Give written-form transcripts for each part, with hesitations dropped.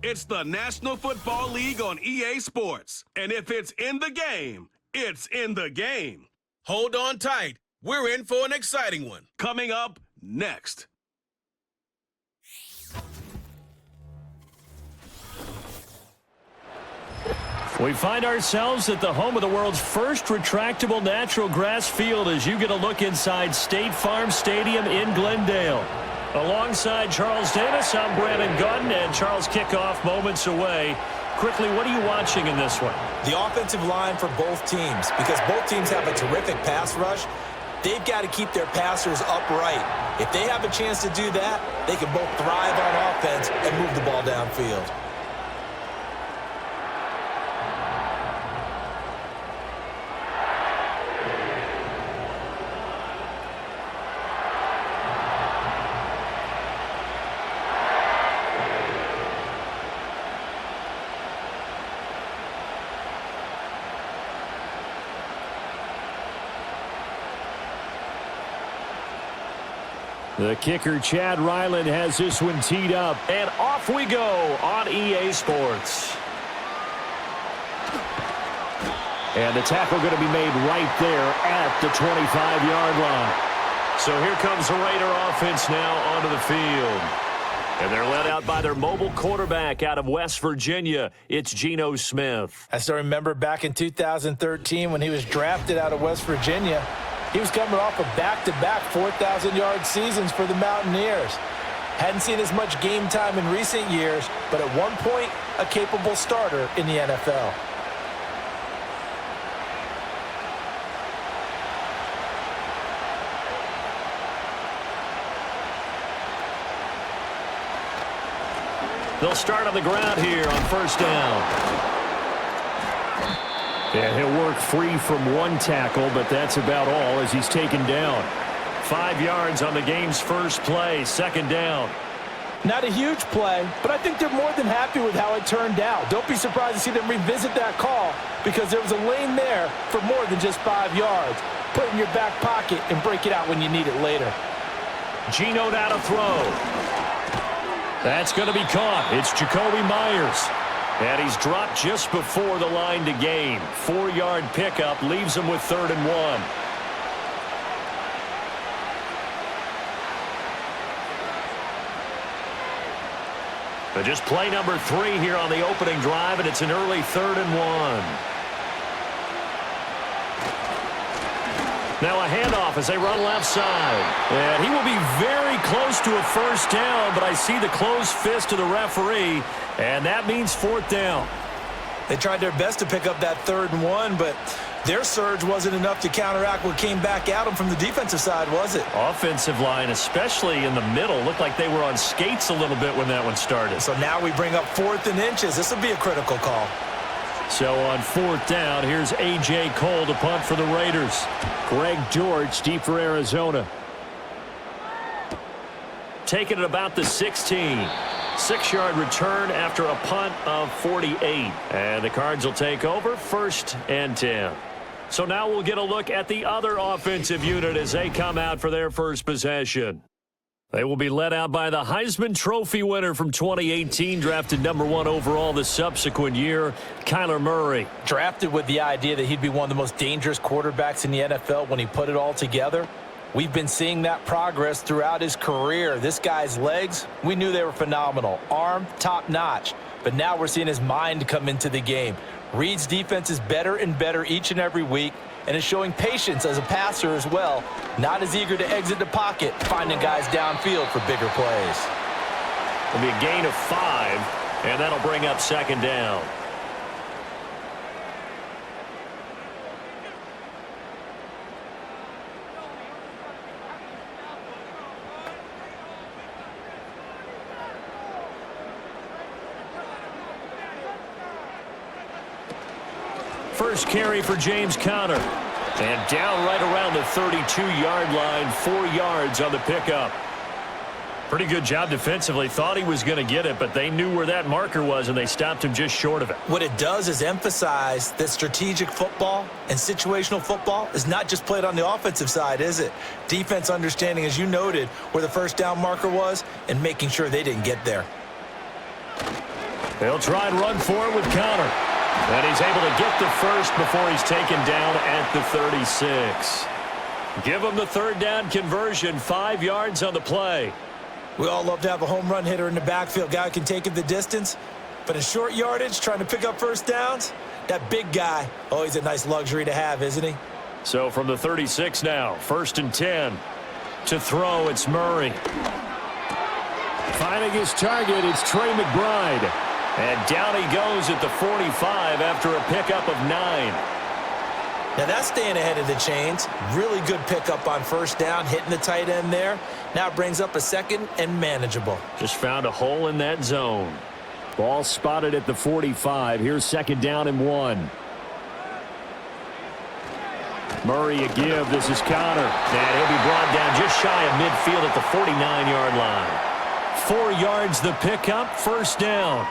It's the National Football League on EA Sports. And if it's in the game, it's in the game. Hold on tight. We're in for an exciting one. Coming up next. We find ourselves at the home of the world's first retractable natural grass field as you get a look inside State Farm Stadium in Glendale. Alongside Charles Davis, I'm Brandon Gunn, and Charles kickoff moments away. Quickly, what are you watching in this one? The offensive line for both teams, because both teams have a terrific pass rush. They've got to keep their passers upright. If they have a chance to do that, they can both thrive on offense and move the ball downfield. The kicker, Chad Ryland, has this one teed up. And off we go on EA Sports. And the tackle going to be made right there at the 25-yard line. So here comes the Raider offense now onto the field. And they're led out by their mobile quarterback out of West Virginia. It's Geno Smith. I still remember back in 2013 when he was drafted out of West Virginia. He was coming off of back-to-back 4,000-yard seasons for the Mountaineers. Hadn't seen as much game time in recent years, but at one point, a capable starter in the NFL. They'll start on the ground here on first down. And he'll work free from one tackle, but that's about all as he's taken down. 5 yards on the game's first play, second down. Not a huge play, but I think they're more than happy with how it turned out. Don't be surprised to see them revisit that call because there was a lane there for more than just 5 yards. Put it in your back pocket and break it out when you need it later. Geno now to throw. That's going to be caught. It's Jacoby Myers. And he's dropped just before the line to gain. 4-yard pickup leaves him with 3rd and 1. But just play number 3 here on the opening drive, and it's an early 3rd and 1. Now a handoff as they run left side. And he will be very close to a first down, but I see the closed fist of the referee, and that means 4th down. They tried their best to pick up that 3rd and 1, but their surge wasn't enough to counteract what came back at them from the defensive side, was it? Offensive line, especially in the middle, looked like they were on skates a little bit when that one started. So now we bring up 4th and inches. This will be a critical call. So on 4th down, here's A.J. Cole to punt for the Raiders. Greg George deep for Arizona. Taking it about the 16. 6-yard return after a punt of 48. And the Cards will take over 1st and 10. So now we'll get a look at the other offensive unit as they come out for their first possession. They will be led out by the Heisman Trophy winner from 2018, drafted number 1 overall the subsequent year, Kyler Murray. Drafted with the idea that he'd be one of the most dangerous quarterbacks in the NFL when he put it all together. We've been seeing that progress throughout his career. This guy's legs, we knew they were phenomenal. Arm, top-notch. But now we're seeing his mind come into the game. Reed's defense is better and better each and every week, and is showing patience as a passer as well. Not as eager to exit the pocket, finding guys downfield for bigger plays. It'll be a gain of 5, and that'll bring up 2nd down. First carry for James Conner. And down right around the 32-yard line, 4 yards on the pickup. Pretty good job defensively. Thought he was going to get it, but they knew where that marker was, and they stopped him just short of it. What it does is emphasize that strategic football and situational football is not just played on the offensive side, is it? Defense understanding, as you noted, where the first down marker was and making sure they didn't get there. They'll try and run for it with Connor. And he's able to get the first before he's taken down at the 36. Give him the third down conversion, 5 yards on the play. We all love to have a home run hitter in the backfield. Guy who can take it the distance. But in short yardage, trying to pick up first downs, that big guy, oh, he's a nice luxury to have, isn't he? So from the 36 now, 1st and 10. To throw, it's Murray. Finding his target, it's Trey McBride. And down he goes at the 45 after a pickup of 9. Now that's staying ahead of the chains. Really good pickup on first down, hitting the tight end there. Now it brings up a second and manageable. Just found a hole in that zone. Ball spotted at the 45. Here's 2nd down and 1. Murray a give. This is Connor. And he'll be brought down just shy of midfield at the 49-yard line. 4 yards the pickup, 1st down.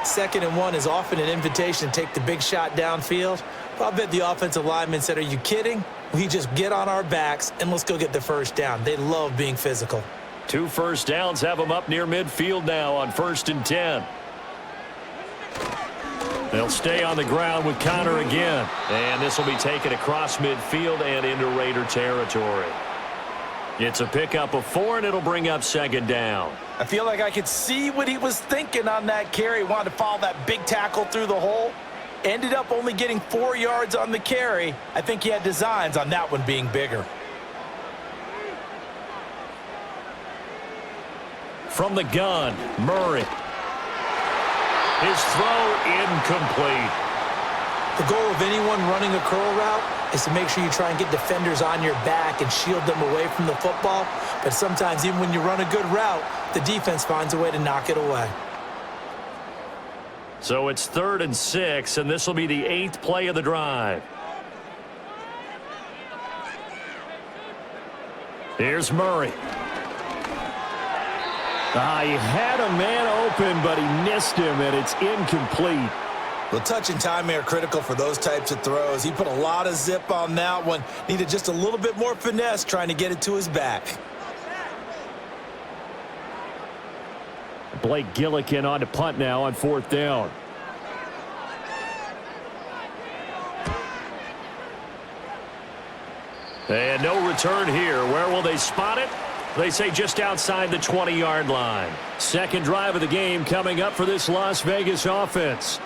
2nd and 1 is often an invitation to take the big shot downfield. But I bet the offensive lineman said, are you kidding? We just get on our backs and let's go get the first down. They love being physical. 2 first downs have them up near midfield now on 1st and 10. They'll stay on the ground with Connor again. And this will be taken across midfield and into Raider territory. It's a pickup of 4, and it'll bring up 2nd down. I feel like I could see what he was thinking on that carry. He wanted to follow that big tackle through the hole. Ended up only getting 4 yards on the carry. I think he had designs on that one being bigger. From the gun, Murray. His throw incomplete. The goal of anyone running a curl route is to make sure you try and get defenders on your back and shield them away from the football. But sometimes even when you run a good route, the defense finds a way to knock it away. So it's 3rd and 6, and this will be the 8th play of the drive. Here's Murray. He had a man open, but he missed him, and it's incomplete. Well, touch and timing are critical for those types of throws. He put a lot of zip on that one. Needed just a little bit more finesse trying to get it to his back. Blake Gillikin on to punt now on 4th down. And no return here. Where will they spot it? They say just outside the 20-yard line. 2nd drive of the game coming up for this Las Vegas offense.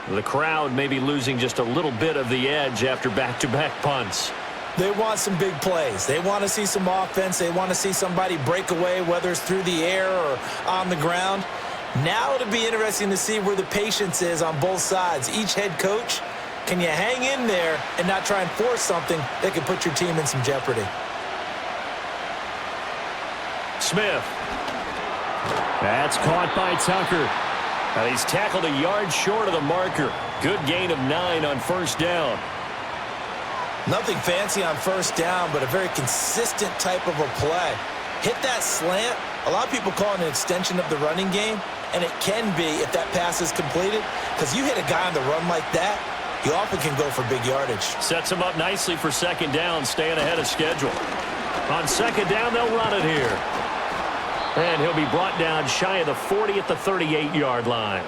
The crowd may be losing just a little bit of the edge after back-to-back punts. They want some big plays. They want to see some offense. They want to see somebody break away, whether it's through the air or on the ground. Now it'll be interesting to see where the patience is on both sides. Each head coach, can you hang in there and not try and force something that could put your team in some jeopardy? Smith. That's caught by Tucker. And he's tackled a yard short of the marker. Good gain of 9 on 1st down. Nothing fancy on 1st down, but a very consistent type of a play. Hit that slant. A lot of people call it an extension of the running game, and it can be if that pass is completed, because you hit a guy on the run like that, you often can go for big yardage. Sets him up nicely for 2nd down, staying ahead of schedule. On 2nd down, they'll run it here. And he'll be brought down shy of the 40 at the 38-yard line.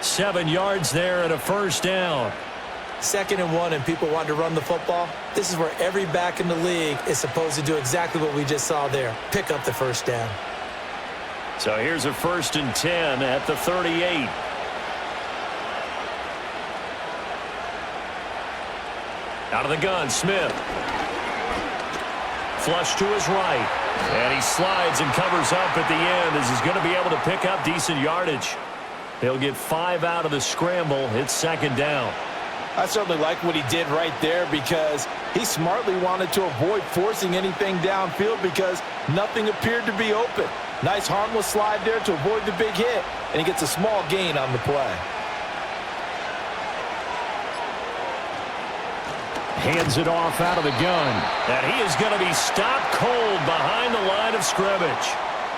7 yards there and a 1st down. 2nd and 1, and people want to run the football. This is where every back in the league is supposed to do exactly what we just saw there. Pick up the 1st down. So here's a 1st and 10 at the 38. Out of the gun, Smith. Flush to his right. And he slides and covers up at the end as he's going to be able to pick up decent yardage. He'll get 5 out of the scramble. It's 2nd down. I certainly like what he did right there because he smartly wanted to avoid forcing anything downfield because nothing appeared to be open. Nice harmless slide there to avoid the big hit, and he gets a small gain on the play. Hands it off out of the gun. And he is going to be stopped cold behind the line of scrimmage.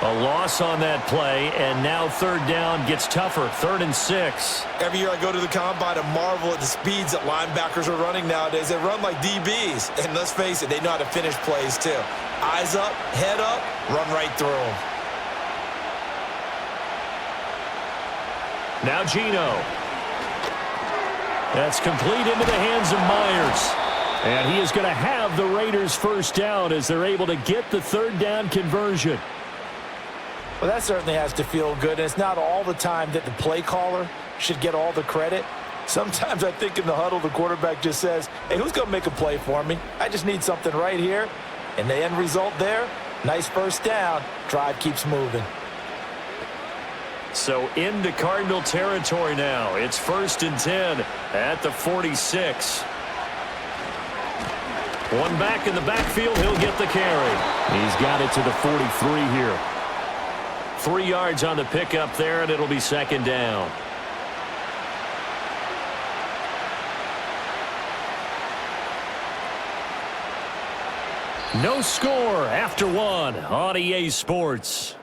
A loss on that play, and now 3rd down gets tougher. 3rd and 6. Every year I go to the combine and marvel at the speeds that linebackers are running nowadays. They run like DBs, and let's face it, they know how to finish plays too. Eyes up, head up, run right through them. Now Geno. That's complete into the hands of Myers. And he is going to have the Raiders first down as they're able to get the third down conversion. Well, that certainly has to feel good. And it's not all the time that the play caller should get all the credit. Sometimes I think in the huddle, the quarterback just says, hey, who's going to make a play for me? I just need something right here. And the end result there, nice first down. Drive keeps moving. So into Cardinal territory now. It's 1st and 10 at the 46. One back in the backfield. He'll get the carry. He's got it to the 43 here. 3 yards on the pickup there, and it'll be 2nd down. No score after 1 on EA Sports.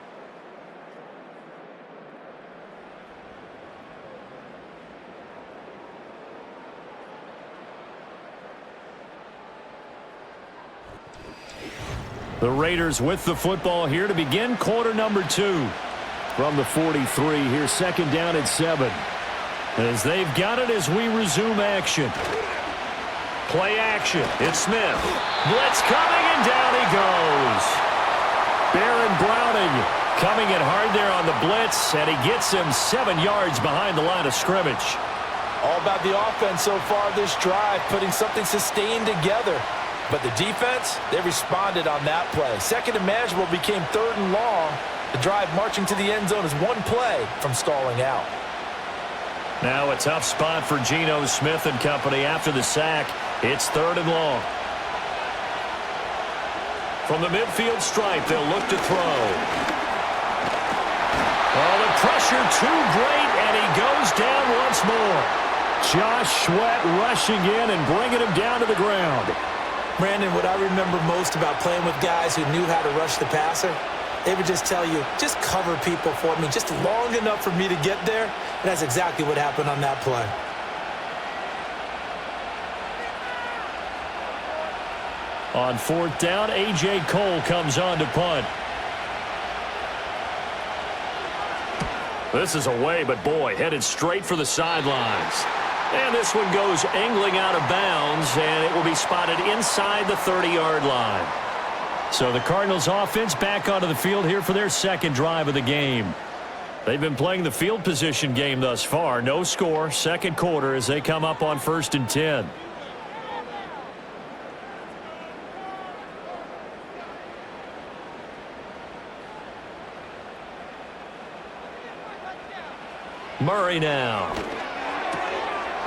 The Raiders with the football here to begin quarter number 2. From the 43 here, 2nd down and 7. As they've got it as we resume action. Play action. It's Smith. Blitz coming, and down he goes. Baron Browning coming in hard there on the blitz, and he gets him 7 yards behind the line of scrimmage. All about the offense so far this drive, putting something sustained together. But the defense, they responded on that play. 2nd and manageable became 3rd and long. The drive marching to the end zone is 1 play from stalling out. Now a tough spot for Geno Smith and company after the sack. It's 3rd and long. From the midfield stripe, they'll look to throw. Oh, the pressure too great, and he goes down once more. Josh Sweat rushing in and bringing him down to the ground. Brandon, what I remember most about playing with guys who knew how to rush the passer, they would just tell you, just cover people for me, just long enough for me to get there. And that's exactly what happened on that play. On 4th down, A.J. Cole comes on to punt. This is away, but boy, headed straight for the sidelines. And this one goes angling out of bounds, and it will be spotted inside the 30-yard line. So the Cardinals offense back onto the field here for their 2nd drive of the game. They've been playing the field position game thus far. No score, 2nd quarter as they come up on 1st and 10. Murray now.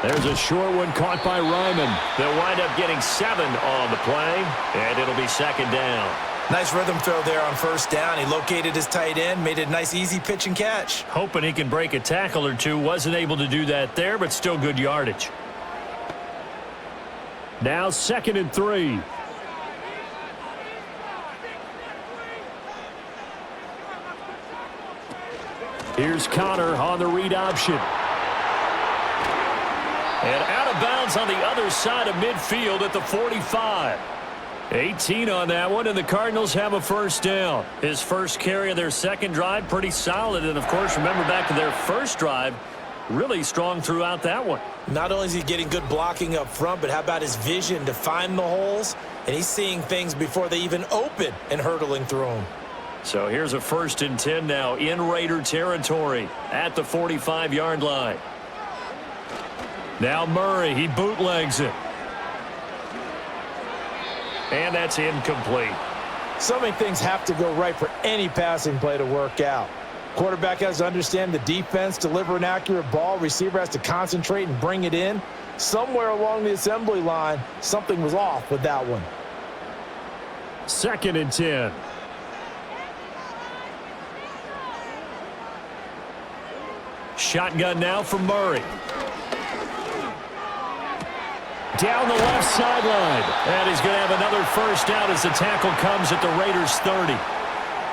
There's a short one caught by Ryman. They'll wind up getting 7 on the play, and it'll be 2nd down. Nice rhythm throw there on 1st down. He located his tight end, made it a nice easy pitch and catch. Hoping he can break a tackle or two. Wasn't able to do that there, but still good yardage. Now 2nd and 3. Here's Connor on the read option. And out of bounds on the other side of midfield at the 45. 18 on that one, and the Cardinals have a 1st down. His first carry of their 2nd drive, pretty solid. And, of course, remember back to their 1st drive, really strong throughout that one. Not only is he getting good blocking up front, but how about his vision to find the holes? And he's seeing things before they even open and hurdling through them. So here's a 1st and 10 now in Raider territory at the 45-yard line. Now Murray, he bootlegs it. And that's incomplete. So many things have to go right for any passing play to work out. Quarterback has to understand the defense, deliver an accurate ball. Receiver has to concentrate and bring it in. Somewhere along the assembly line, something was off with that one. 2nd and 10. Shotgun now for Murray. Down the left sideline. And he's going to have another 1st down as the tackle comes at the Raiders' 30.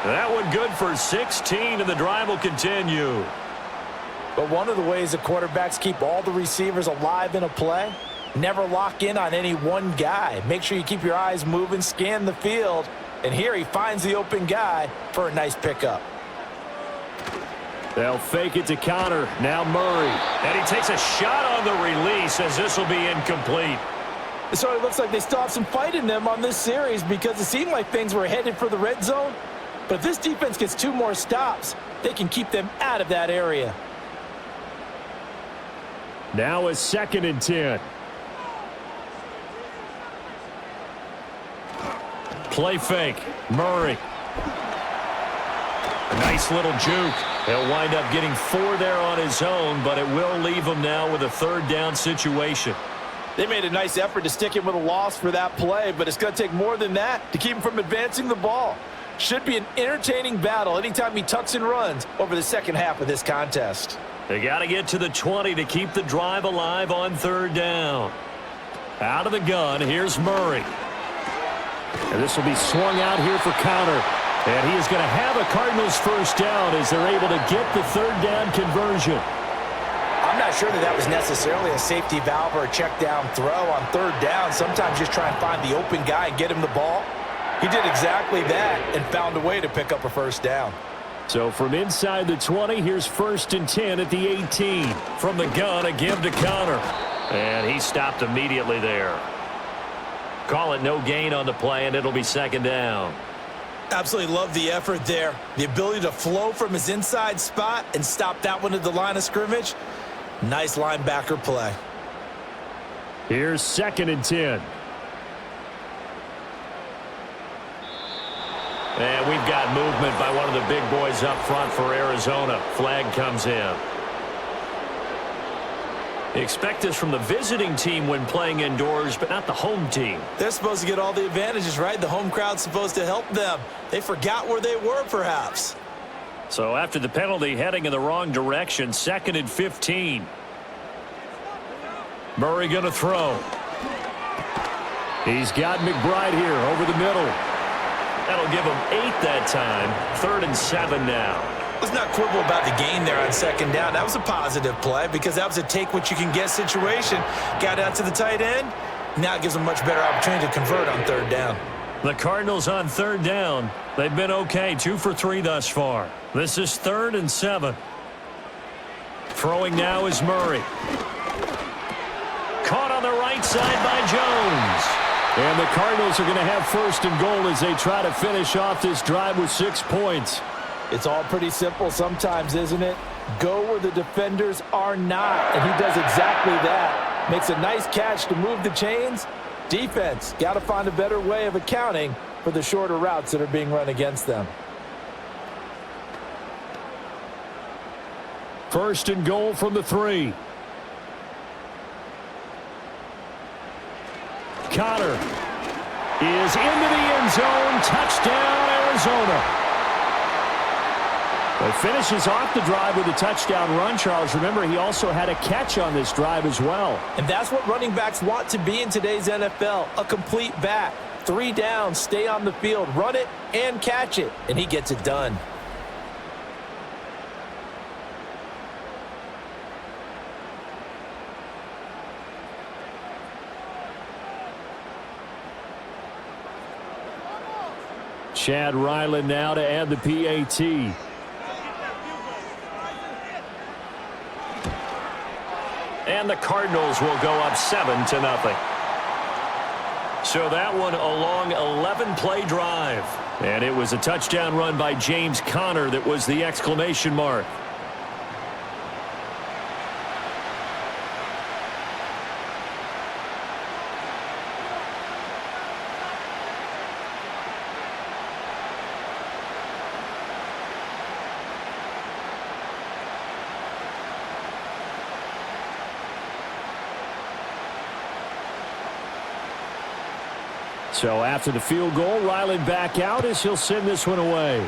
That one good for 16, and the drive will continue. But one of the ways the quarterbacks keep all the receivers alive in a play, never lock in on any one guy. Make sure you keep your eyes moving, scan the field, and here he finds the open guy for a nice pickup. They'll fake it to counter. Now Murray. And he takes a shot on the release as this will be incomplete. It sort of looks like they still have some fight in them on this series because it seemed like things were headed for the red zone. But if this defense gets 2 more stops, they can keep them out of that area. Now a 2nd and 10. Play fake. Murray. A nice little juke. He'll wind up getting 4 there on his own, but it will leave him now with a 3rd down situation. They made a nice effort to stick him with a loss for that play, but it's going to take more than that to keep him from advancing the ball. Should be an entertaining battle anytime he tucks and runs over the second half of this contest. They got to get to the 20 to keep the drive alive on 3rd down. Out of the gun, here's Murray. And this will be swung out here for counter. And he is going to have a Cardinals 1st down as they're able to get the 3rd down conversion. I'm not sure that was necessarily a safety valve or a check down throw on 3rd down. Sometimes just try and find the open guy and get him the ball. He did exactly that and found a way to pick up a 1st down. So from inside the 20, here's 1st and 10 at the 18. From the gun, a give to counter. And he stopped immediately there. Call it no gain on the play, and it'll be 2nd down. Absolutely love the effort there. The ability to flow from his inside spot and stop that one at the line of scrimmage. Nice linebacker play. Here's 2nd and 10. And we've got movement by one of the big boys up front for Arizona. Flag comes in. Expect this from the visiting team when playing indoors, but not the home team. They're supposed to get all the advantages, right? The home crowd's supposed to help them. They forgot where they were, perhaps. So after the penalty, heading in the wrong direction, 2nd and 15. Murray going to throw. He's got McBride here over the middle. That'll give him 8 that time. 3rd and 7 now. Let's not quibble about the gain there on 2nd down. That was a positive play because that was a take-what-you-can-get situation. Got out to the tight end. Now it gives them a much better opportunity to convert on 3rd down. The Cardinals on 3rd down. They've been okay, 2 for 3 thus far. This is 3rd and 7. Throwing now is Murray. Caught on the right side by Jones. And the Cardinals are going to have 1st and goal as they try to finish off this drive with 6 points. It's all pretty simple sometimes, isn't it? Go where the defenders are not, and he does exactly that. Makes a nice catch to move the chains. Defense, got to find a better way of accounting for the shorter routes that are being run against them. 1st and goal from the 3. Connor is into the end zone. Touchdown, Arizona. It finishes off the drive with a touchdown run, Charles. Remember, he also had a catch on this drive as well. And that's what running backs want to be in today's NFL, a complete back. 3 down, stay on the field, run it and catch it, and he gets it done. Chad Ryland now to add the PAT. And the Cardinals will go up 7-0. So that one a long 11-play drive. And it was a touchdown run by James Conner that was the exclamation mark. So after the field goal, Ryland back out as he'll send this one away.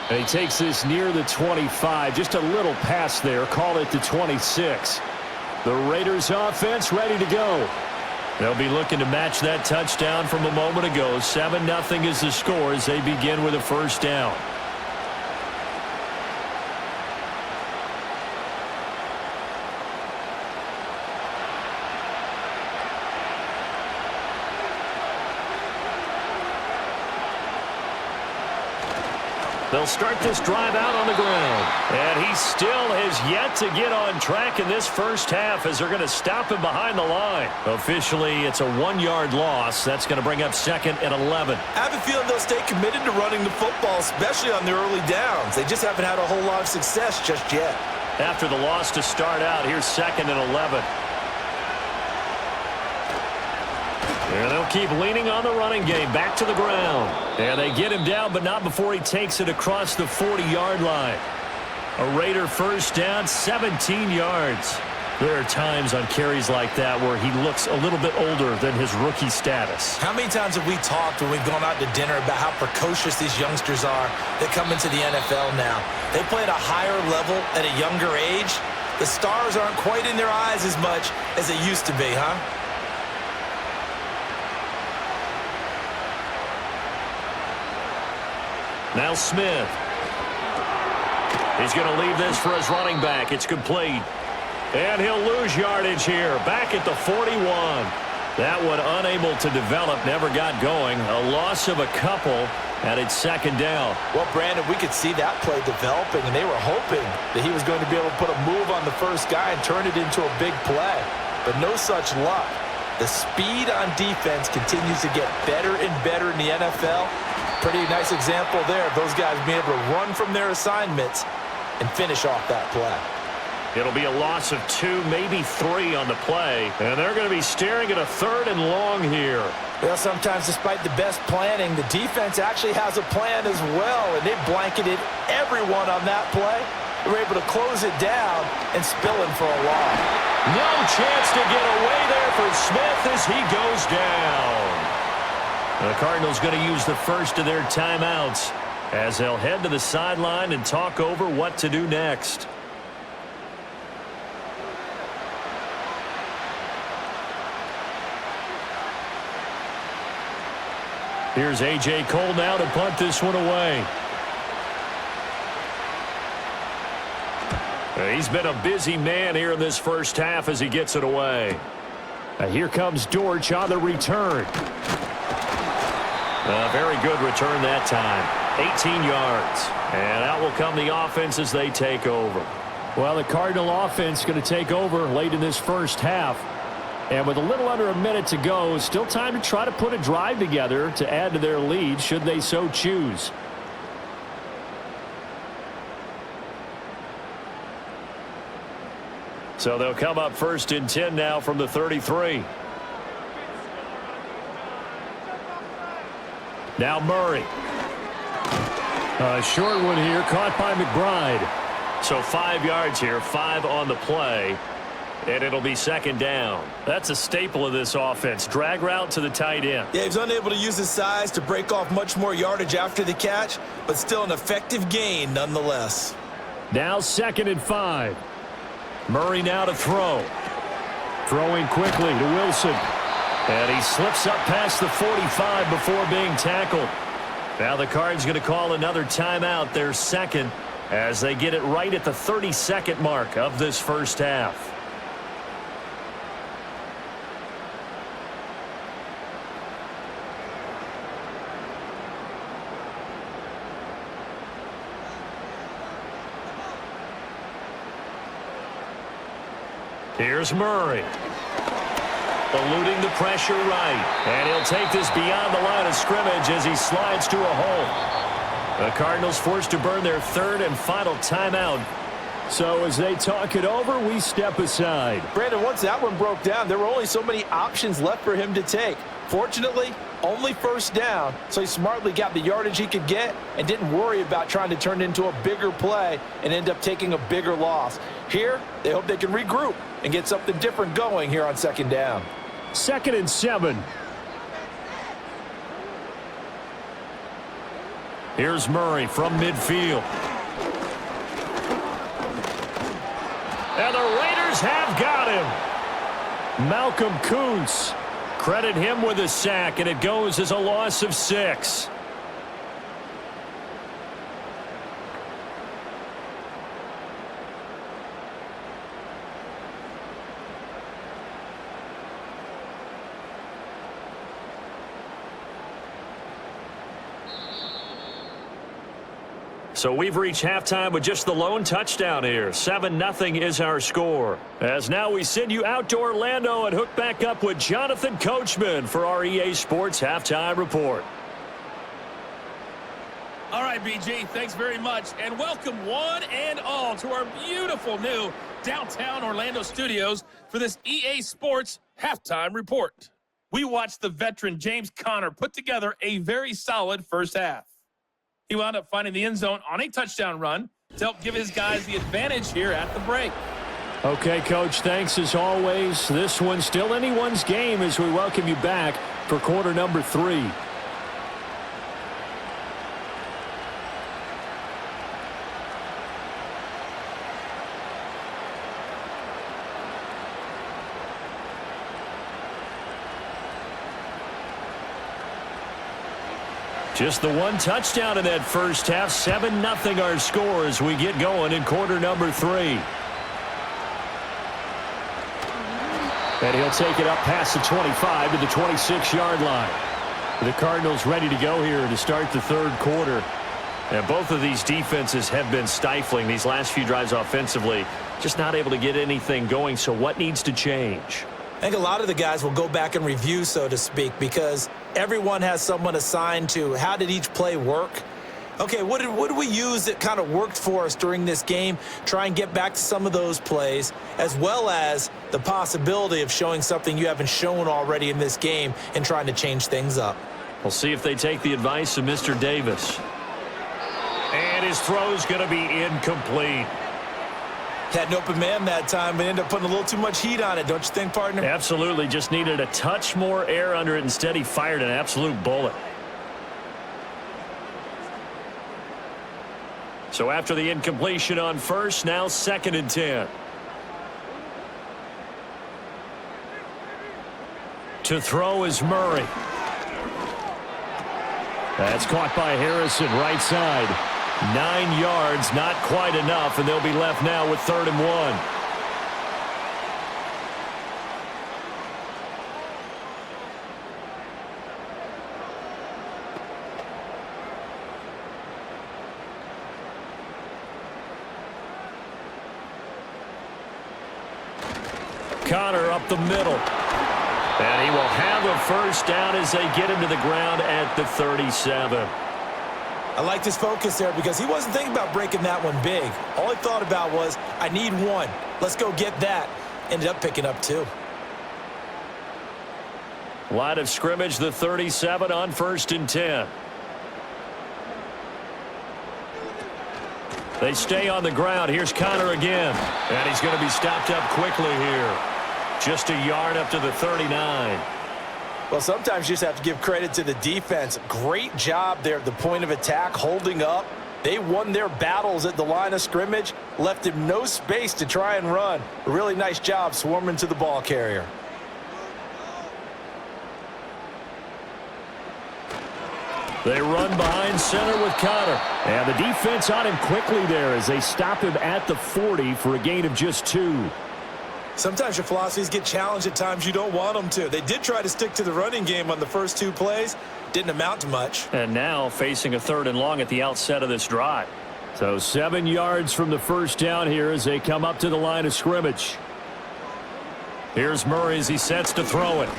And he takes this near the 25. Just a little pass there. Call it the 26. The Raiders offense ready to go. They'll be looking to match that touchdown from a moment ago. 7-0 is the score as they begin with a 1st down. They'll start this drive out on the ground. And he still has yet to get on track in this first half as they're going to stop him behind the line. Officially, it's a 1-yard loss. That's going to bring up 2nd and 11. I have a feeling they'll stay committed to running the football, especially on their early downs. They just haven't had a whole lot of success just yet. After the loss to start out, here's 2nd and 11. And they'll keep leaning on the running game. Back to the ground. And they get him down, but not before he takes it across the 40-yard line. A Raider first down, 17 yards. There are times on carries like that where he looks a little bit older than his rookie status. How many times have we talked when we've gone out to dinner about how precocious these youngsters are that come into the NFL now? They play at a higher level at a younger age. The stars aren't quite in their eyes as much as they used to be, huh? Now Smith. He's going to leave this for his running back. It's complete. And he'll lose yardage here. Back at the 41. That one unable to develop, never got going. A loss of a couple, and it's 2nd down. Well, Brandon, we could see that play developing, and they were hoping that he was going to be able to put a move on the first guy and turn it into a big play. But no such luck. The speed on defense continues to get better and better in the NFL. Pretty nice example there of those guys being able to run from their assignments and finish off that play. It'll be a loss of 2, maybe 3 on the play. And they're going to be staring at a 3rd and long here. Well, sometimes despite the best planning, the defense actually has a plan as well, and they blanketed everyone on that play. They were able to close it down and spill him for a loss. No chance to get away there for Smith as he goes down. The Cardinals going to use the first of their timeouts as they'll head to the sideline and talk over what to do next. Here's A.J. Cole now to punt this one away. He's been a busy man here in this first half as he gets it away. Here comes Dortch on the return. A very good return that time. 18 yards. And out will come the offense as they take over. Well, the Cardinal offense going to take over late in this first half. And with a little under a minute to go, still time to try to put a drive together to add to their lead should they so choose. So they'll come up 1st and 10 now from the 33. Now Murray. A short one here, caught by McBride. So 5 yards here, 5 on the play. And it'll be 2nd down. That's a staple of this offense. Drag route to the tight end. Yeah, he's unable to use his size to break off much more yardage after the catch, but still an effective gain nonetheless. Now 2nd and 5. Murray now to throw. Throwing quickly to Wilson. And he slips up past the 45 before being tackled. Now the Cards going to call another timeout, their 2nd, as they get it right at the 32nd mark of this first half. Here's Murray. Eluding the pressure right. And he'll take this beyond the line of scrimmage as he slides to a hole. The Cardinals forced to burn their 3rd and final timeout. So as they talk it over, we step aside. Brandon, once that one broke down, there were only so many options left for him to take. Fortunately, only 1st down, so he smartly got the yardage he could get and didn't worry about trying to turn it into a bigger play and end up taking a bigger loss. Here, they hope they can regroup and get something different going here on 2nd down. 2nd and 7. Here's Murray from midfield. And the Raiders have got him. Malcolm Kuntz. Credit him with a sack, and it goes as a loss of 6. So we've reached halftime with just the lone touchdown here. 7-0 is our score. As now we send you out to Orlando and hook back up with Jonathan Coachman for our EA Sports Halftime Report. All right, BG, thanks very much. And welcome one and all to our beautiful new downtown Orlando studios for this EA Sports Halftime Report. We watched the veteran James Conner put together a very solid first half. He wound up finding the end zone on a touchdown run to help give his guys the advantage here at the break. Okay, Coach, thanks as always. This one's still anyone's game as we welcome you back for quarter number 3. Just the one touchdown in that first half. 7-0 our score as we get going in quarter number 3. And he'll take it up past the 25 to the 26-yard line. The Cardinals ready to go here to start the third quarter. And both of these defenses have been stifling these last few drives offensively. Just not able to get anything going. So what needs to change? I think a lot of the guys will go back and review, so to speak, because everyone has someone assigned to how did each play work. Okay, what did we use that kind of worked for us during this game? Try and get back to some of those plays, as well as the possibility of showing something you haven't shown already in this game and trying to change things up. We'll see if they take the advice of Mr. Davis. And his throw's going to be incomplete. Had an open man that time, but ended up putting a little too much heat on it, don't you think, partner? Absolutely. Just needed a touch more air under it. Instead, he fired an absolute bullet. So after the incompletion on first, now 2nd and 10. To throw is Murray. That's caught by Harrison, right side. 9 yards, not quite enough, and they'll be left now with 3rd and 1. Conner up the middle. And he will have a first down as they get him to the ground at the 37. I like his focus there because he wasn't thinking about breaking that one big. All he thought about was, I need one. Let's go get that. Ended up picking up 2. Line of scrimmage, the 37 on 1st and 10. They stay on the ground. Here's Conner again. And he's going to be stopped up quickly here. Just a yard up to the 39. Well, sometimes you just have to give credit to the defense. Great job there at the point of attack, holding up. They won their battles at the line of scrimmage, left him no space to try and run. A really nice job swarming to the ball carrier. They run behind center with Conner. And the defense on him quickly there as they stop him at the 40 for a gain of just 2. Sometimes your philosophies get challenged at times you don't want them to. They did try to stick to the running game on the first 2 plays. Didn't amount to much. And now facing a 3rd and long at the outset of this drive. So 7 yards from the first down here as they come up to the line of scrimmage. Here's Murray as he sets to throw it.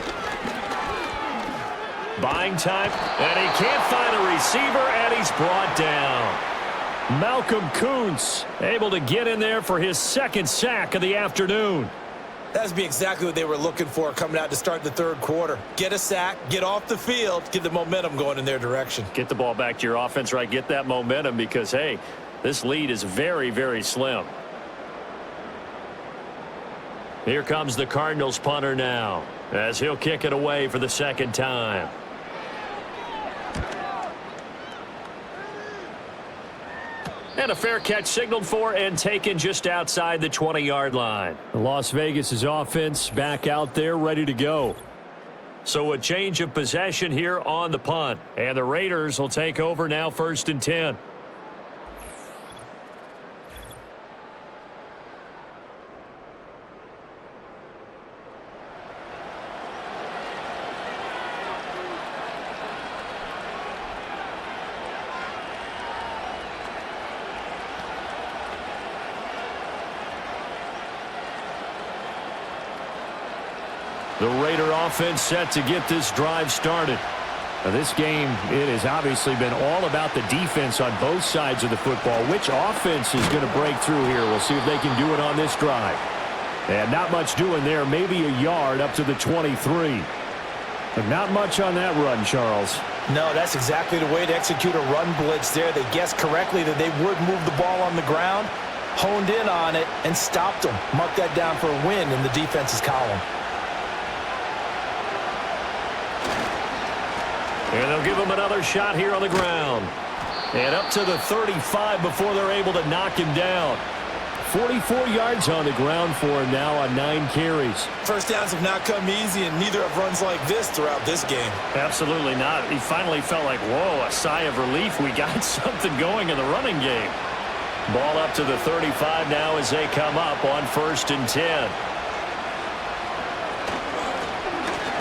Buying time, and he can't find a receiver, and he's brought down. Malcolm Kuntz able to get in there for his 2nd sack of the afternoon. That would be exactly what they were looking for coming out to start the 3rd quarter. Get a sack, get off the field, get the momentum going in their direction. Get the ball back to your offense, right? Get that momentum because, hey, this lead is very, very slim. Here comes the Cardinals punter now as he'll kick it away for the 2nd time. And a fair catch signaled for and taken just outside the 20-yard line. Las Vegas' offense back out there ready to go. So a change of possession here on the punt. And the Raiders will take over now 1st and 10. The Raider offense set to get this drive started. Now, this game, it has obviously been all about the defense on both sides of the football. Which offense is going to break through here? We'll see if they can do it on this drive. And not much doing there. Maybe a yard up to the 23. But not much on that run, Charles. No, that's exactly the way to execute a run blitz there. They guessed correctly that they would move the ball on the ground, honed in on it, and stopped them. Mark that down for a win in the defense's column. And they'll give him another shot here on the ground. And up to the 35 before they're able to knock him down. 44 yards on the ground for him now on 9 carries. First downs have not come easy, and neither have runs like this throughout this game. Absolutely not. He finally felt like, whoa, a sigh of relief. We got something going in the running game. Ball up to the 35 now as they come up on 1st and 10.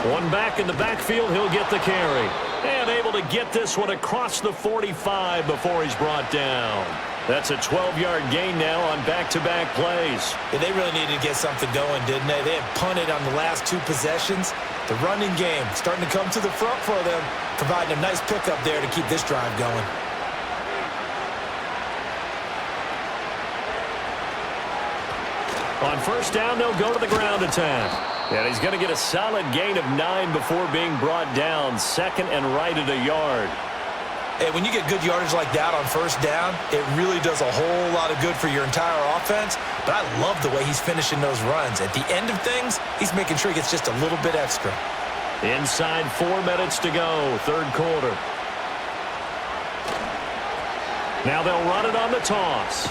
One back in the backfield, he'll get the carry. And able to get this one across the 45 before he's brought down. That's a 12-yard gain now on back-to-back plays. Yeah, they really needed to get something going, didn't they? They had punted on the last 2 possessions. The running game starting to come to the front for them, providing a nice pickup there to keep this drive going. On 1st down, they'll go to the ground attack. And he's going to get a solid gain of 9 before being brought down. 2nd and right at a yard. Hey, when you get good yardage like that on 1st down, it really does a whole lot of good for your entire offense. But I love the way he's finishing those runs. At the end of things, he's making sure he gets just a little bit extra. Inside 4 minutes to go, 3rd quarter. Now they'll run it on the toss.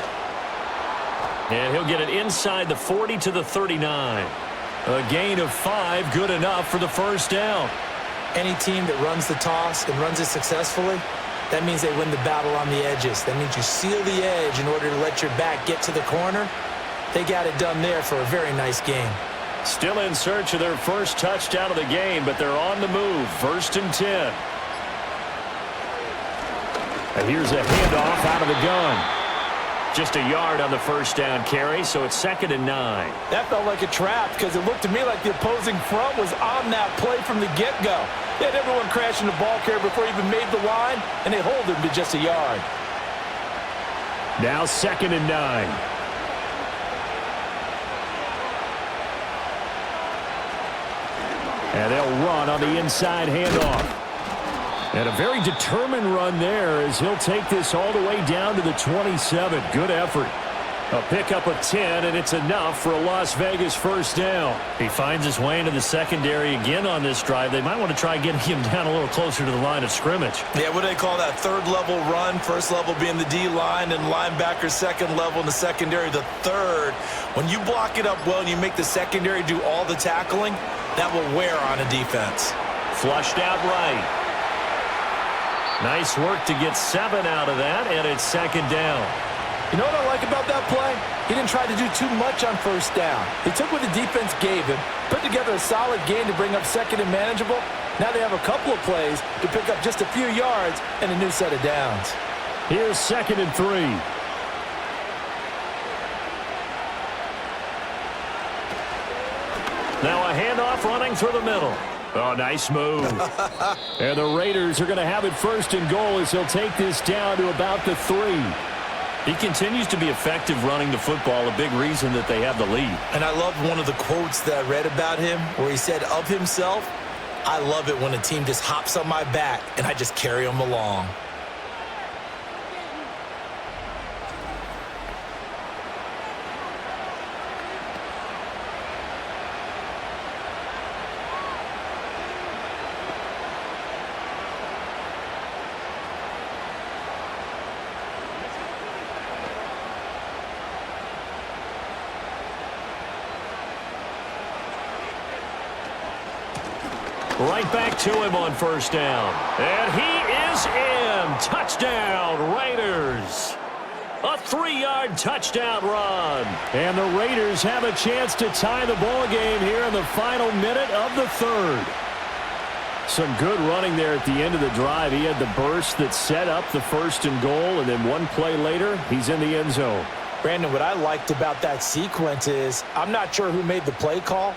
And he'll get it inside the 40 to the 39. A gain of 5, good enough for the 1st down. Any team that runs the toss and runs it successfully, that means they win the battle on the edges. That means you seal the edge in order to let your back get to the corner. They got it done there for a very nice game. Still in search of their first touchdown of the game, but they're on the move. 1st and 10. And here's a handoff out of the gun. Just a yard on the 1st down carry, so it's 2nd and 9. That felt like a trap because it looked to me like the opposing front was on that play from the get-go. They had everyone crashing the ball carrier before he even made the line, and they hold him to just a yard. Now 2nd and 9. And they'll run on the inside handoff. And a very determined run there as he'll take this all the way down to the 27. Good effort. A pickup of 10, and it's enough for a Las Vegas 1st down. He finds his way into the secondary again on this drive. They might want to try getting him down a little closer to the line of scrimmage. Yeah, what do they call that? 3rd level run. 1st level being the D-line, and linebacker 2nd level in the secondary, the 3rd. When you block it up well and you make the secondary do all the tackling, that will wear on a defense. Flushed out right. Nice work to get 7 out of that, and it's 2nd down. You know what I like about that play? He didn't try to do too much on 1st down. He took what the defense gave him, put together a solid game to bring up 2nd and manageable. Now they have a couple of plays to pick up just a few yards and a new set of downs. Here's 2nd and 3. Now a handoff running through the middle. Oh, nice move. And the Raiders are going to have it 1st and goal as he'll take this down to about the 3. He continues to be effective running the football, a big reason that they have the lead. And I love one of the quotes that I read about him where he said of himself, "I love it when a team just hops on my back and I just carry them along." Right back to him on 1st down. And he is in. Touchdown, Raiders. A 3-yard touchdown run. And the Raiders have a chance to tie the ball game here in the final minute of the 3rd. Some good running there at the end of the drive. He had the burst that set up the 1st and goal, and then one play later, he's in the end zone. Brandon, what I liked about that sequence is I'm not sure who made the play call,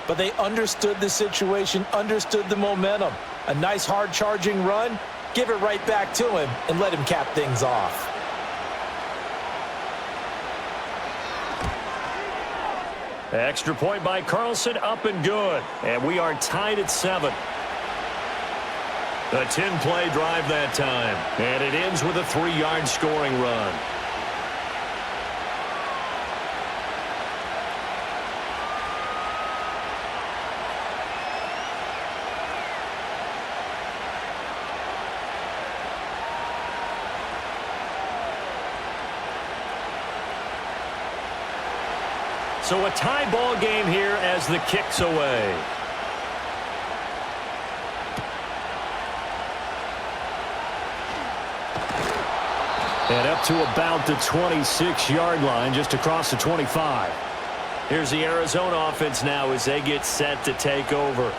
but they understood the situation, understood the momentum. A nice hard charging run, give it right back to him and let him cap things off. Extra point by Carlson, up and good. And we are tied at 7. A 10-play drive that time. And it ends with a 3-yard scoring run. So a tie ball game here as the kick's away. And up to about the 26-yard line, just across the 25. Here's the Arizona offense now as they get set to take over.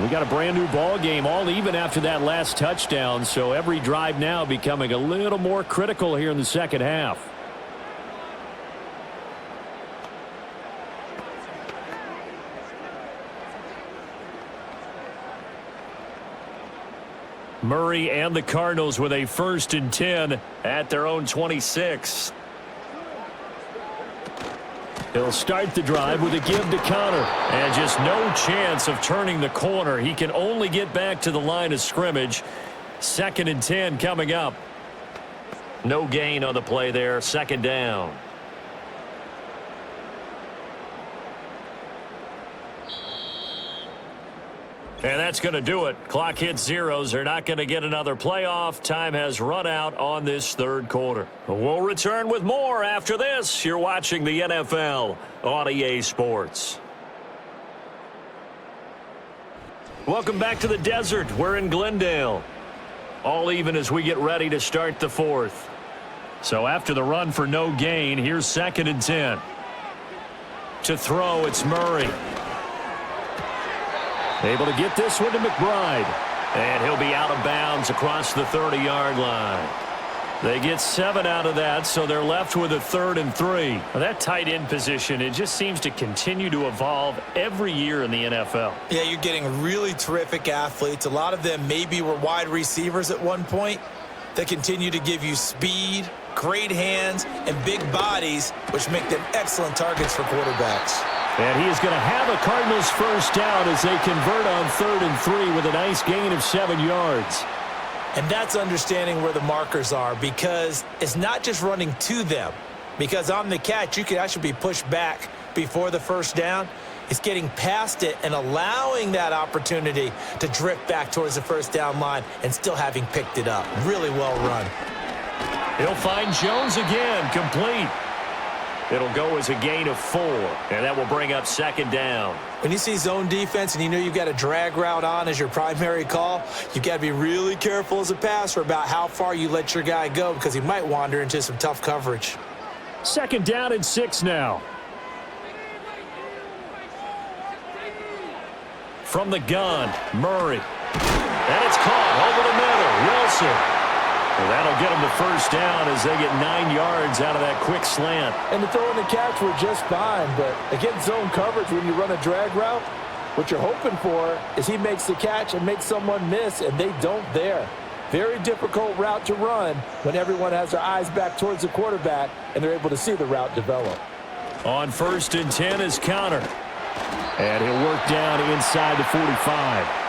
We got a brand new ball game, all even after that last touchdown, so every drive now becoming a little more critical here in the second half. Murray and the Cardinals with a 1st and 10 at their own 26. He'll start the drive with a give to Connor. And just no chance of turning the corner. He can only get back to the line of scrimmage. 2nd and 10 coming up. No gain on the play there. 2nd down. And that's going to do it. Clock hits zeros. They're not going to get another playoff. Time has run out on this 3rd quarter. We'll return with more after this. You're watching the NFL on EA Sports. Welcome back to the desert. We're in Glendale. All even as we get ready to start the 4th. So after the run for no gain, here's 2nd and 10. To throw, it's Murray. Able to get this one to McBride. And he'll be out of bounds across the 30-yard line. They get 7 out of that, so they're left with a 3rd and 3. Well, that tight end position, it just seems to continue to evolve every year in the NFL. Yeah, you're getting really terrific athletes. A lot of them maybe were wide receivers at one point. They continue to give you speed, great hands, and big bodies, which make them excellent targets for quarterbacks. And he is going to have a Cardinals 1st down as they convert on 3rd and 3 with a nice gain of 7 yards. And that's understanding where the markers are, because it's not just running to them. Because on the catch, you could actually be pushed back before the 1st down. It's getting past it and allowing that opportunity to drift back towards the 1st down line and still having picked it up. Really well run. He'll find Jones again, complete. It'll go as a gain of 4, and that will bring up 2nd down. When you see zone defense and you know you've got a drag route on as your primary call, you've got to be really careful as a passer about how far you let your guy go, because he might wander into some tough coverage. 2nd down and 6 now. From the gun, Murray. And it's caught over the middle. Wilson. Well, that'll get them to 1st down as they get 9 yards out of that quick slant. And the throw and the catch were just fine, but against zone coverage, when you run a drag route, what you're hoping for is he makes the catch and makes someone miss, and they don't there. Very difficult route to run when everyone has their eyes back towards the quarterback and they're able to see the route develop. On 1st and 10 is Connor. And he'll work down inside the 45.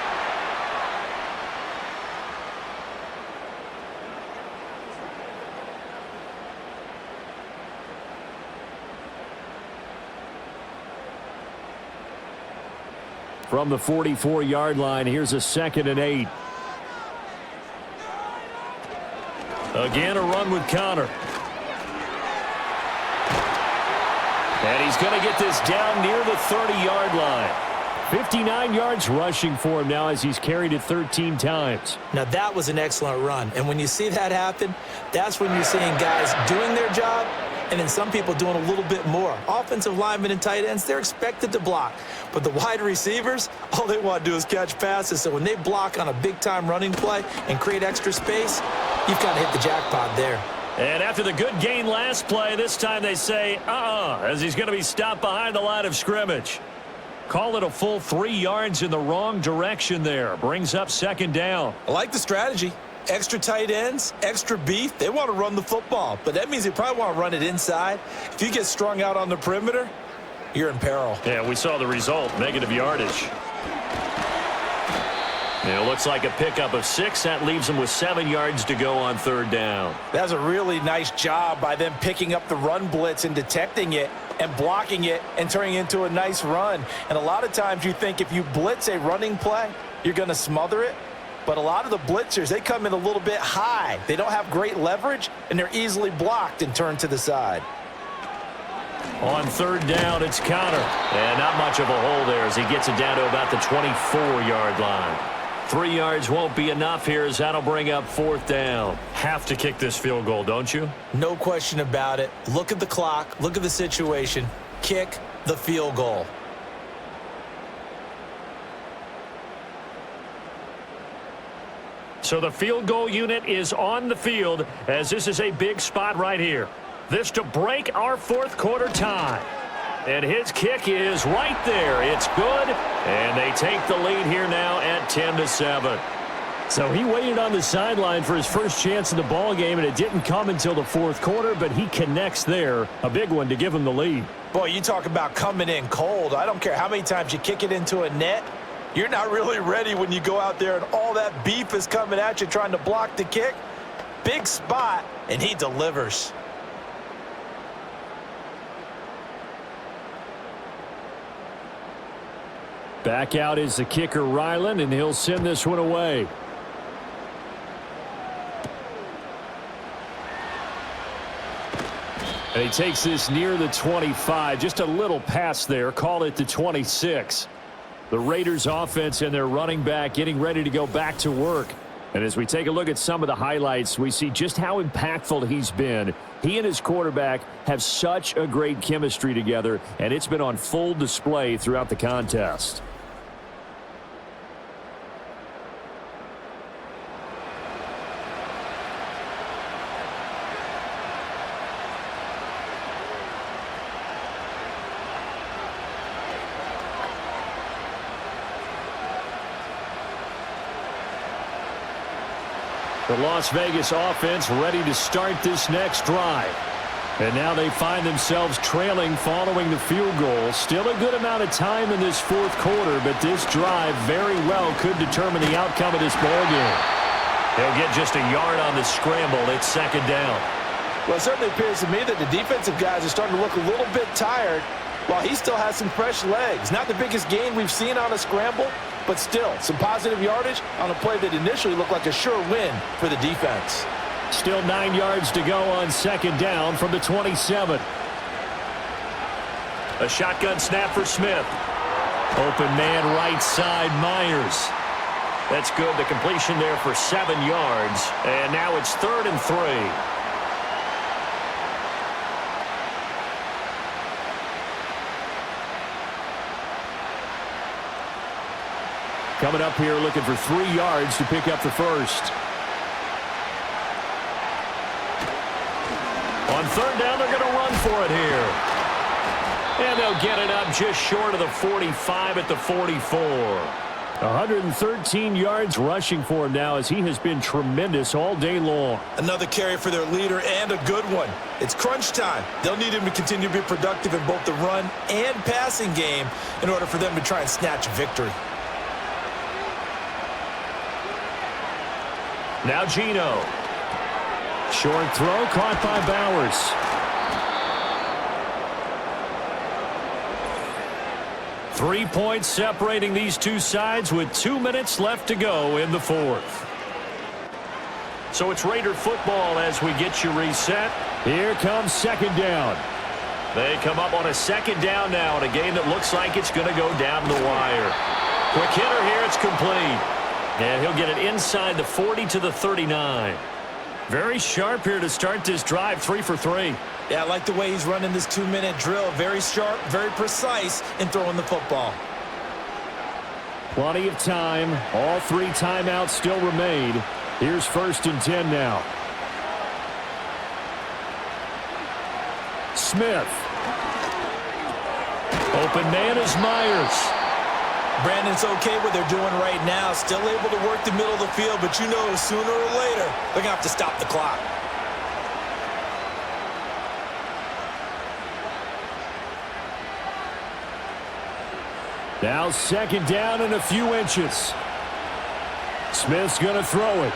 From the 44-yard line, here's a 2nd and 8. Again, a run with Connor. And he's going to get this down near the 30-yard line. 59 yards rushing for him now as he's carried it 13 times. Now, that was an excellent run. And when you see that happen, that's when you're seeing guys doing their job and then some people doing a little bit more. Offensive linemen and tight ends, they're expected to block. But the wide receivers, all they want to do is catch passes. So when they block on a big-time running play and create extra space, you've got to hit the jackpot there. And after the good gain last play, this time they say, as he's going to be stopped behind the line of scrimmage. Call it a full 3 yards in the wrong direction there. Brings up second down. I like the strategy. Extra tight ends, extra beef. They want to run the football, but that means they probably want to run it inside. If you get strung out on the perimeter, you're in peril. Yeah, we saw the result, negative yardage. It looks like a pickup of 6. That leaves them with 7 yards to go on third down. That's a really nice job by them picking up the run blitz and detecting it and blocking it and turning it into a nice run. And a lot of times you think if you blitz a running play, you're going to smother it. But a lot of the blitzers, they come in a little bit high. They don't have great leverage, and they're easily blocked and turned to the side. On third down, it's Connor. And not much of a hole there as he gets it down to about the 24-yard line. 3 yards won't be enough here as that'll bring up fourth down. Have to kick this field goal, don't you? No question about it. Look at the clock. Look at the situation. Kick the field goal. So the field goal unit is on the field as this is a big spot right here. This to break our fourth quarter tie. And his kick is right there. It's good. And they take the lead here now at 10-7. So he waited on the sideline for his first chance in the ball game, and it didn't come until the fourth quarter, but he connects there. A big one to give him the lead. Boy, you talk about coming in cold. I don't care how many times you kick it into a net. You're not really ready when you go out there and all that beef is coming at you trying to block the kick. Big spot, and he delivers. Back out is the kicker, Ryland, and he'll send this one away. And he takes this near the 25. Just a little pass there. Call it the 26. The Raiders offense and their running back getting ready to go back to work. And as we take a look at some of the highlights, we see just how impactful he's been. He and his quarterback have such a great chemistry together, and it's been on full display throughout the contest. The Las Vegas offense ready to start this next drive. And now they find themselves trailing following the field goal. Still a good amount of time in this fourth quarter, but this drive very well could determine the outcome of this ballgame. They'll get just a yard on the scramble. It's second down. Well, it certainly appears to me that the defensive guys are starting to look a little bit tired while he still has some fresh legs. Not the biggest gain we've seen on a scramble, but still some positive yardage on a play that initially looked like a sure win for the defense. Still 9 yards to go on second down from the 27. A shotgun snap for Smith. Open man right side, Myers. That's good. The completion there for 7 yards. And now it's 3rd and 3. Coming up here looking for 3 yards to pick up the first. On third down, they're going to run for it here. And they'll get it up just short of the 45 at the 44. 113 yards rushing for him now as he has been tremendous all day long. Another carry for their leader and a good one. It's crunch time. They'll need him to continue to be productive in both the run and passing game in order for them to try and snatch victory. Now Geno. Short throw caught by Bowers. Three points separating these two sides with 2 minutes left to go in the fourth. So it's Raider football as we get you reset. Here comes second down. They come up on a second down now in a game that looks like it's going to go down the wire. Quick hitter here, it's complete. And he'll get it inside the 40 to the 39. Very sharp here to start this drive, 3 for 3. Yeah, I like the way he's running this 2-minute drill. Very sharp, very precise in throwing the football. Plenty of time. All 3 timeouts still remain. Here's 1st and 10 now. Smith. Open man is Myers. Brandon, it's okay what they're doing right now. Still able to work the middle of the field, but you know sooner or later they're going to have to stop the clock. Now second down and a few inches. Smith's going to throw it.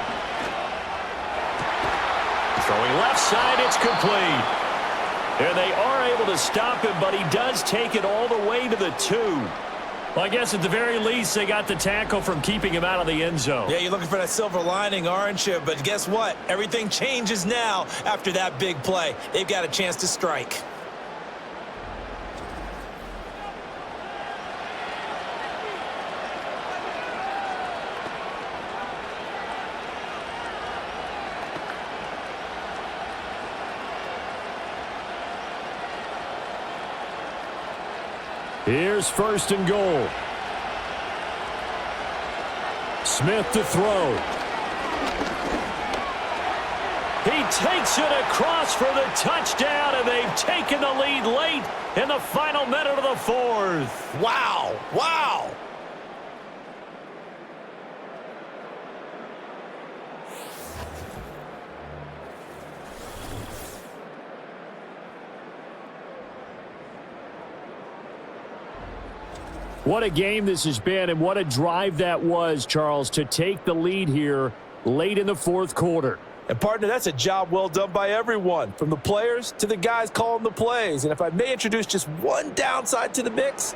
Throwing left side, it's complete. And they are able to stop him, but he does take it all the way to the 2. Well, I guess at the very least, they got the tackle from keeping him out of the end zone. Yeah, you're looking for that silver lining, aren't you? But guess what? Everything changes now after that big play. They've got a chance to strike. Here's first and goal. Smith to throw. He takes it across for the touchdown, and they've taken the lead late in the final minute of the 4th. Wow. Wow. What a game this has been, and what a drive that was, Charles, to take the lead here late in the 4th quarter. And, partner, that's a job well done by everyone, from the players to the guys calling the plays. And if I may introduce just one downside to the mix,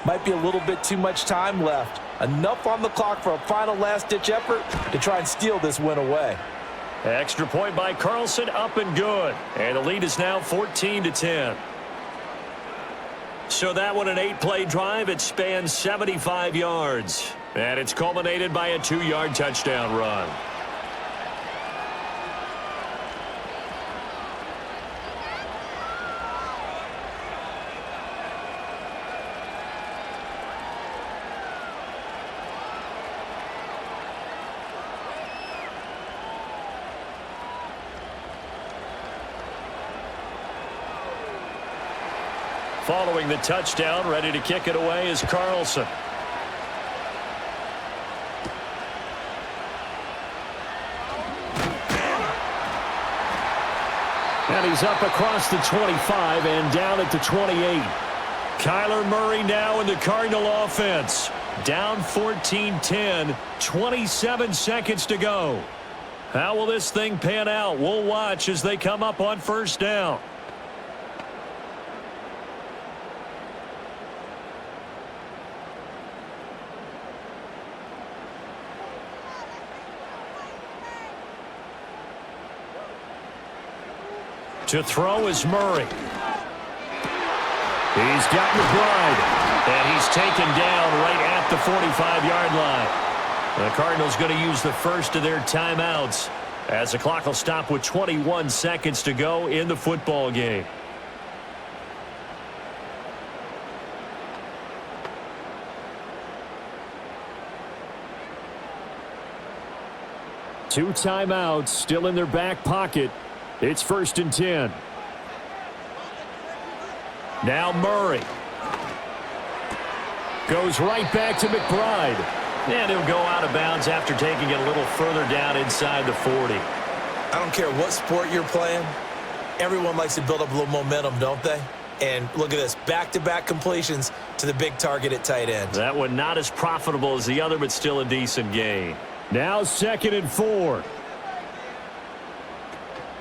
might be a little bit too much time left. Enough on the clock for a final last-ditch effort to try and steal this win away. Extra point by Carlson, up and good. And the lead is now 14-10. So that one, an 8-play drive. It spans 75 yards. And it's culminated by a 2-yard touchdown run. Following the touchdown, ready to kick it away is Carlson. And he's up across the 25 and down at the 28. Kyler Murray now in the Cardinal offense. Down 14-10, 27 seconds to go. How will this thing pan out? We'll watch as they come up on first down. To throw is Murray. He's got McBride. And he's taken down right at the 45-yard line. The Cardinals going to use the first of their timeouts as the clock will stop with 21 seconds to go in the football game. Two timeouts still in their back pocket. It's first and 10. Now Murray. Goes right back to McBride. And he'll go out of bounds after taking it a little further down inside the 40. I don't care what sport you're playing. Everyone likes to build up a little momentum, don't they? And look at this, back-to-back completions to the big target at tight end. That one not as profitable as the other, but still a decent gain. Now second and 4.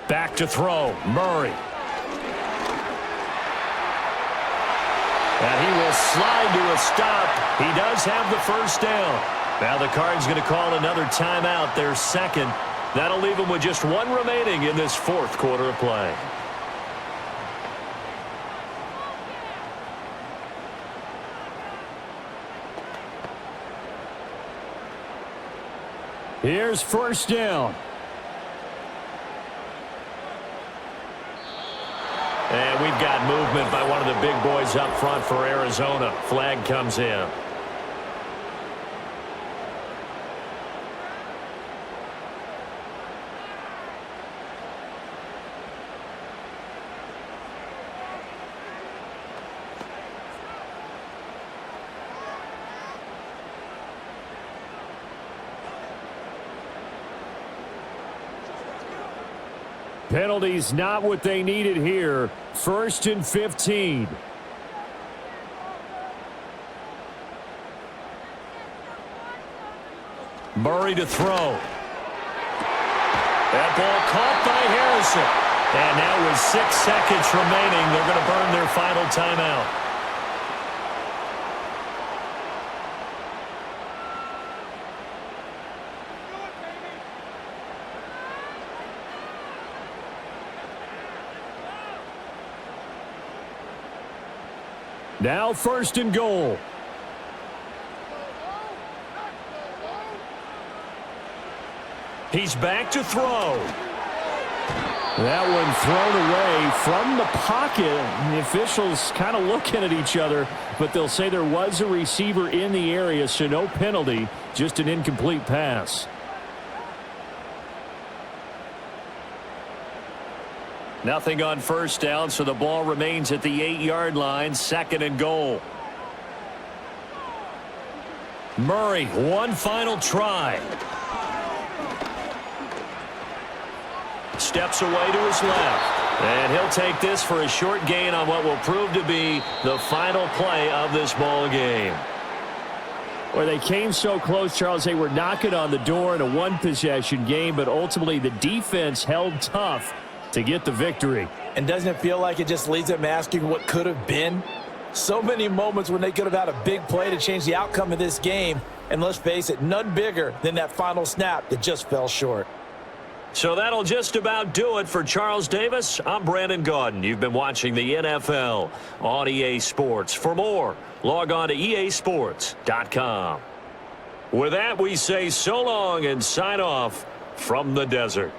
Back to throw, Murray. And he will slide to a stop. He does have the first down. Now the Cards going to call another timeout, their second. That'll leave them with just one remaining in this 4th quarter of play. Here's first down. And we've got movement by one of the big boys up front for Arizona. Flag comes in. Penalties not what they needed here. 1st and 15. Murray to throw. That ball caught by Harrison. And now with 6 seconds remaining, they're going to burn their final timeout. Now 1st and goal. He's back to throw. That one thrown away from the pocket. The officials kind of looking at each other, but they'll say there was a receiver in the area, so no penalty, just an incomplete pass. Nothing on 1st down, so the ball remains at the 8-yard line. 2nd and goal. Murray, one final try. Steps away to his left. And he'll take this for a short gain on what will prove to be the final play of this ball game. Well, they came so close, Charles. They were knocking on the door in a one-possession game, but ultimately the defense held tough to get the victory. And doesn't it feel like it just leaves them asking what could have been? So many moments when they could have had a big play to change the outcome of this game. And let's face it, none bigger than that final snap that just fell short. So that'll just about do it for Charles Davis. I'm Brandon Gaudin. You've been watching the NFL on EA Sports. For more, log on to easports.com. With that, we say so long and sign off from the desert.